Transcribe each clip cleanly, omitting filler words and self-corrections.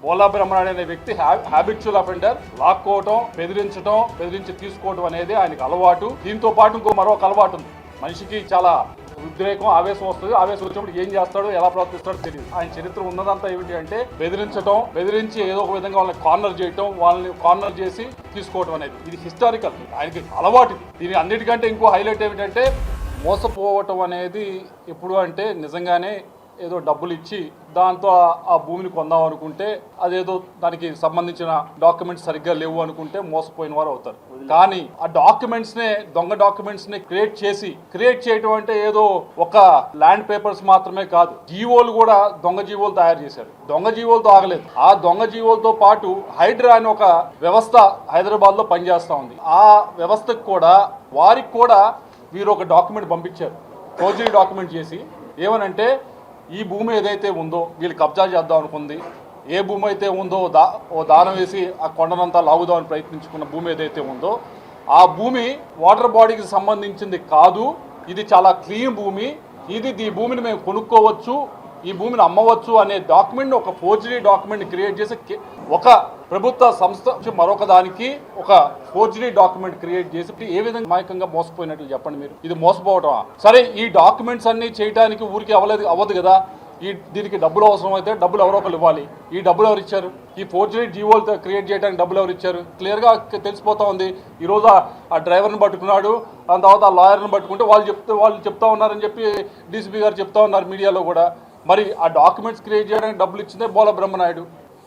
బోలా బ్రహ్మనాయుడు అనే వ్యక్తి habitual offender. లాక్కోవటం, బెదిరించి తీసుకోవటం అనేది ఆయనకు అలవాటు. దీంతో పాటు ఇంకో మరొక అలవాటు ఉంది. మనిషికి చాలా ఉద్రేకం, ఆవేశం వస్తుంది. ఆవేశం వచ్చినప్పుడు ఏం చేస్తాడో, ఎలా ప్రవర్తిస్తాడో తెలియదు. ఆయన చరిత్ర ఉన్నదంతా ఏమిటి అంటే బెదిరించి ఏదో ఒక విధంగా వాళ్ళని కార్నర్ చేయటం, వాళ్ళని కార్నర్ చేసి తీసుకోవడం అనేది ఇది హిస్టారికల్, ఆయనకి అలవాటు. దీని అన్నిటికంటే ఇంకో హైలైట్ ఏమిటంటే మోసపోవటం అనేది ఎప్పుడు అంటే నిజంగానే ఏదో డబ్బులు ఇచ్చి దాంతో ఆ భూమిని కొందాం అనుకుంటే అదేదో దానికి సంబంధించిన డాక్యుమెంట్స్ సరిగ్గా లేవు అనుకుంటే మోసపోయిన వారు అవుతారు. కానీ ఆ దొంగ డాక్యుమెంట్స్ ని క్రియేట్ చేయటం అంటే ఏదో ఒక ల్యాండ్ పేపర్స్ మాత్రమే కాదు, జీవోలు కూడా దొంగ జీవోలు తయారు చేశారు. దొంగ జీవోలతో ఆగలేదు. ఆ దొంగ జీవోలతో పాటు హైడ్రా అని ఒక వ్యవస్థ హైదరాబాద్ లో పనిచేస్తా ఉంది. ఆ వ్యవస్థకు కూడా వారికి కూడా వీరు ఒక డాక్యుమెంట్ పంపించారు, ఫోర్జరీ డాక్యుమెంట్ చేసి. ఏమనంటే ఈ భూమి ఏదైతే ఉందో వీళ్ళు కబ్జా చేద్దాం అనుకుంది, ఏ భూమి అయితే ఉందో ఓ దానం వేసి ఆ కొండనంతా లాగుదామని ప్రయత్నించుకున్న భూమి ఏదైతే ఉందో ఆ భూమి వాటర్ బాడీకి సంబంధించింది కాదు, ఇది చాలా క్లీన్ భూమి, ఈ భూమిని మేము కొనుక్కోవచ్చు, ఈ భూమిని అమ్మవచ్చు అనే డాక్యుమెంట్, ఒక ఫోర్జరీ డాక్యుమెంట్ క్రియేట్ చేసి ఒక ప్రభుత్వ సంస్థ మరొక దానికి ఒక ఫోర్జరీ డాక్యుమెంట్ క్రియేట్ చేసి ఏ విధంగా అమాయకంగా మోసపోయినట్లు చెప్పండి మీరు. ఇది మోసపోవటమా? సరే, ఈ డాక్యుమెంట్స్ అన్ని చేయడానికి ఊరికి అవ్వదు కదా. దీనికి డబ్బులు అవసరం అయితే డబ్బులు ఎవరో ఒకరు ఇవ్వాలి. ఈ డబ్బులు ఎవరు ఇచ్చారు? ఈ ఫోర్జరీ జీవోలు క్రియేట్ చేయడానికి డబ్బులు ఎవరు ఇచ్చారు? క్లియర్గా తెలిసిపోతా ఉంది. ఈరోజు ఆ డ్రైవర్ని పట్టుకున్నాడు, దాని తర్వాత ఆ లాయర్ని పట్టుకుంటే వాళ్ళు చెప్తా ఉన్నారని చెప్పి డీసీపీ గారు చెప్తా ఉన్నారు మీడియాలో కూడా. మరి ఆ డాక్యుమెంట్స్ క్రియేట్ చేయడానికి డబ్బులు ఇచ్చిందే బోలా బ్రహ్మనాయుడు.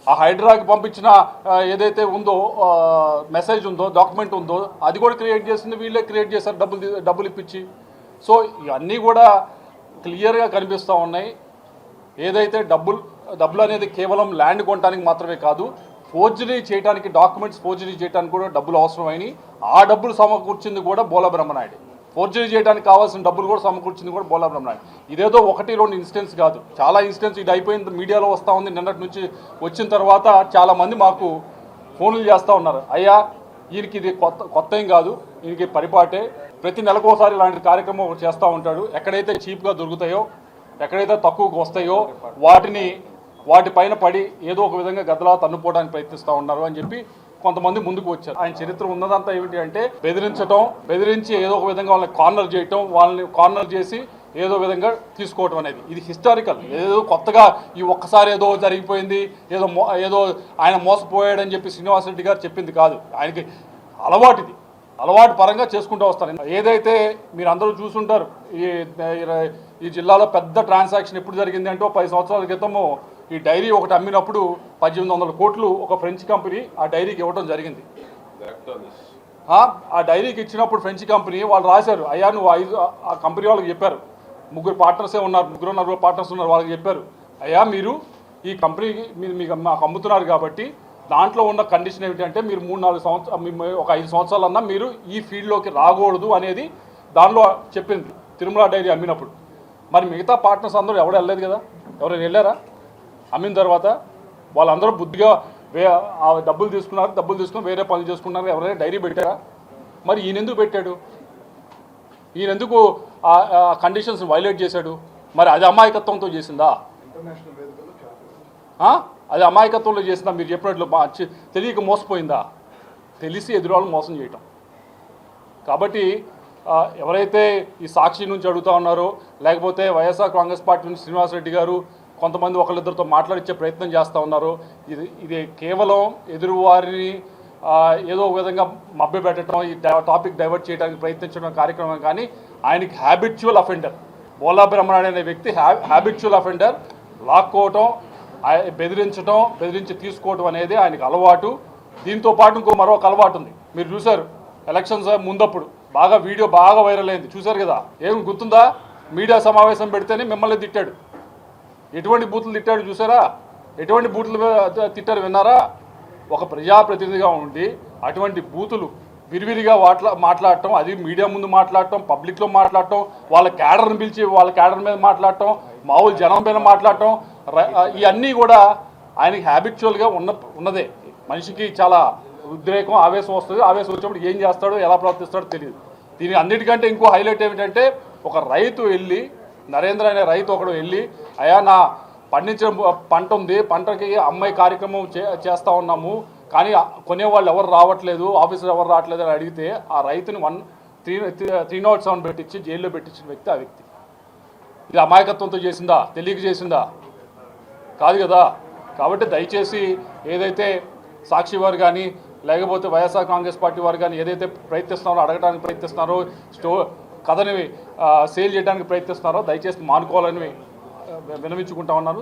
ఆ హైడ్రాకి పంపించిన ఏదైతే ఉందో మెసేజ్ ఉందో, డాక్యుమెంట్ ఉందో, అది కూడా క్రియేట్ చేసింది వీళ్ళే క్రియేట్ చేశారు డబ్బులు ఇప్పించి. సో ఇవన్నీ కూడా క్లియర్గా కనిపిస్తూ ఉన్నాయి. ఏదైతే డబ్బులు అనేది కేవలం ల్యాండ్ కొనడానికి మాత్రమే కాదు, ఫోర్జరీ చేయడానికి, డాక్యుమెంట్స్ ఫోర్జరీ చేయడానికి కూడా డబ్బులు అవసరమైనవి. ఆ డబ్బులు సమకూర్చింది కూడా బోలా బ్రహ్మనాయుడు. ఫోర్జరీ చేయడానికి కావాల్సిన డబ్బులు కూడా సమకూర్చింది కూడా బోలా బ్రహ్మనాయుడు. ఇదేదో 1-2 ఇన్సిడెంట్స్ కాదు, చాలా ఇన్సిడెంట్స్. ఇది అయిపోయింది, మీడియాలో వస్తూ ఉంది. నిన్నటి నుంచి వచ్చిన తర్వాత చాలామంది మాకు ఫోన్లు చేస్తూ ఉన్నారు, అయ్యా ఈయనకి ఇది కొత్త ఏం కాదు, ఈయనకి పరిపాటే, ప్రతి నెలకోసారి ఇలాంటి కార్యక్రమం చేస్తూ ఉంటాడు. ఎక్కడైతే చీప్గా దొరుకుతాయో, ఎక్కడైతే తక్కువకు వస్తాయో వాటిపైన పడి ఏదో ఒక విధంగా గద్దలా తన్నుపోవడానికి ప్రయత్నిస్తూ ఉన్నారు అని చెప్పి కొంతమంది ముందుకు వచ్చారు. ఆయన చరిత్ర ఉన్నదంతా ఏమిటి అంటే బెదిరించి ఏదో ఒక విధంగా వాళ్ళని కార్నర్ చేయటం, వాళ్ళని కార్నర్ చేసి ఏదో విధంగా తీసుకోవటం అనేది ఇది హిస్టారికల్. ఏదో కొత్తగా ఈ ఒక్కసారి ఏదో జరిగిపోయింది, ఏదో ఆయన మోసపోయాడని చెప్పి శ్రీనివాసరెడ్డి గారు చెప్పింది కాదు. ఆయనకి అలవాటు పరంగా చేసుకుంటూ వస్తారు. ఏదైతే మీరు అందరూ చూసుంటారు, ఈ జిల్లాలో పెద్ద ట్రాన్సాక్షన్ ఎప్పుడు జరిగింది అంటే 10 సంవత్సరాల క్రితము ఈ డైరీ ఒకటి అమ్మినప్పుడు 1800 కోట్లు ఒక ఫ్రెంచ్ కంపెనీ ఆ డైరీకి ఇవ్వడం జరిగింది. ఆ డైరీకి ఇచ్చినప్పుడు ఫ్రెంచ్ కంపెనీ వాళ్ళు రాశారు, అయ్యా నువ్వు ఆ కంపెనీ వాళ్ళకి చెప్పారు, 3 పార్ట్నర్సే ఉన్నారు, 3 పార్ట్నర్స్ ఉన్నారు, వాళ్ళకి చెప్పారు, అయ్యా మీరు ఈ కంపెనీకి మీకు మాకు అమ్ముతున్నారు కాబట్టి దాంట్లో ఉన్న కండిషన్ ఏమిటంటే మీరు 3-4 సంవత్సరాలు, ఒక 5 సంవత్సరాలన్నా మీరు ఈ ఫీల్డ్లోకి రాకూడదు అనేది దానిలో చెప్పింది తిరుమల డైరీ అమ్మినప్పుడు. మరి మిగతా పార్ట్నర్స్ అందరూ ఎవరు వెళ్ళలేదు కదా, ఎవరైనా వెళ్ళారా? అమ్మిన తర్వాత వాళ్ళందరూ బుద్ధిగా డబ్బులు తీసుకుని వేరే పనులు చేసుకున్నారు, ఎవరైనా డైరీ పెట్టారా? మరి ఈయనెందుకు పెట్టాడు? ఈయనెందుకు ఆ కండిషన్స్ వైలేట్ చేశాడు? మరి అది అమాయకత్వంతో చేసిందా? అది అమాయకత్వంలో చేసిందా? మీరు చెప్పినట్లు తెలియక మోసపోయిందా? తెలిసి ఎదురు మోసం చేయటం. కాబట్టి ఎవరైతే ఈ సాక్షి నుంచి అడుగుతూ ఉన్నారో, లేకపోతే వైఎస్ఆర్ కాంగ్రెస్ పార్టీ నుంచి శ్రీనివాసరెడ్డి గారు కొంతమంది ఒకరిద్దరితో మాట్లాడించే ప్రయత్నం చేస్తూ ఉన్నారు, ఇది కేవలం ఎదురువారిని ఏదో ఒక విధంగా మభ్యపెట్టడం, ఈ టాపిక్ డైవర్ట్ చేయడానికి ప్రయత్నించడం కార్యక్రమం. కానీ ఆయనకి హ్యాబిచువల్ అఫెండర్, బోలా బ్రహ్మనాయుడు అనే వ్యక్తి హ్యాబిచువల్ అఫెండర్. లాక్కోవటం, బెదిరించి తీసుకోవటం అనేది ఆయనకు అలవాటు. దీంతో పాటు ఇంకో మరొక అలవాటు ఉంది. మీరు చూశారు ఎలక్షన్స్ ముందప్పుడు వీడియో బాగా వైరల్ అయింది, చూశారు కదా. ఏం గుర్తుందా? మీడియా సమావేశం పెడితేనే మిమ్మల్ని తిట్టాడు. ఎటువంటి బూతులు తిట్టాడు చూసారా? ఎటువంటి బూతులు తిట్టారు విన్నారా? ఒక ప్రజాప్రతినిధిగా ఉండి అటువంటి బూతులు విరివిరిగా మాట్లాడటం, అది మీడియా ముందు మాట్లాడటం, పబ్లిక్లో మాట్లాడటం, వాళ్ళ క్యాడర్ని పిలిచి వాళ్ళ క్యాడర్ మీద మాట్లాడటం, మామూలు జనం మీద మాట్లాడటం, ఇవన్నీ కూడా ఆయనకి హ్యాబిచువల్గా ఉన్నదే. మనిషికి చాలా ఉద్రేకం, ఆవేశం వస్తుంది. ఆవేశం వచ్చినప్పుడు ఏం చేస్తాడో, ఎలా ప్రవర్తిస్తాడో తెలియదు. దీని అన్నిటికంటే ఇంకో హైలైట్ ఏమిటంటే, ఒక రైతు వెళ్ళి, నరేంద్ర అనే రైతు ఒకడు వెళ్ళి, అయ్యా పండించిన పంట ఉంది, పంటకి అమ్మాయి కార్యక్రమం చేస్తూ ఉన్నాము, కానీ కొనేవాళ్ళు ఎవరు రావట్లేదు, ఆఫీసర్ ఎవరు రావట్లేదు అని అడిగితే ఆ రైతుని 307 పెట్టించి జైల్లో పెట్టించిన వ్యక్తి ఆ వ్యక్తి. ఇది అమాయకత్వంతో చేసిందా, తెలియక చేసిందా? కాదు కదా. కాబట్టి దయచేసి ఏదైతే సాక్షి వారు కానీ లేకపోతే వైఎస్ఆర్ కాంగ్రెస్ పార్టీ వారు కానీ ఏదైతే ప్రయత్నిస్తున్నారో, అడగడానికి ప్రయత్నిస్తున్నారో, కథని సేల్ చేయడానికి ప్రయత్నిస్తున్నారో దయచేసి మానుకోవాలని విన్నవించుకుంటా ఉన్నాను.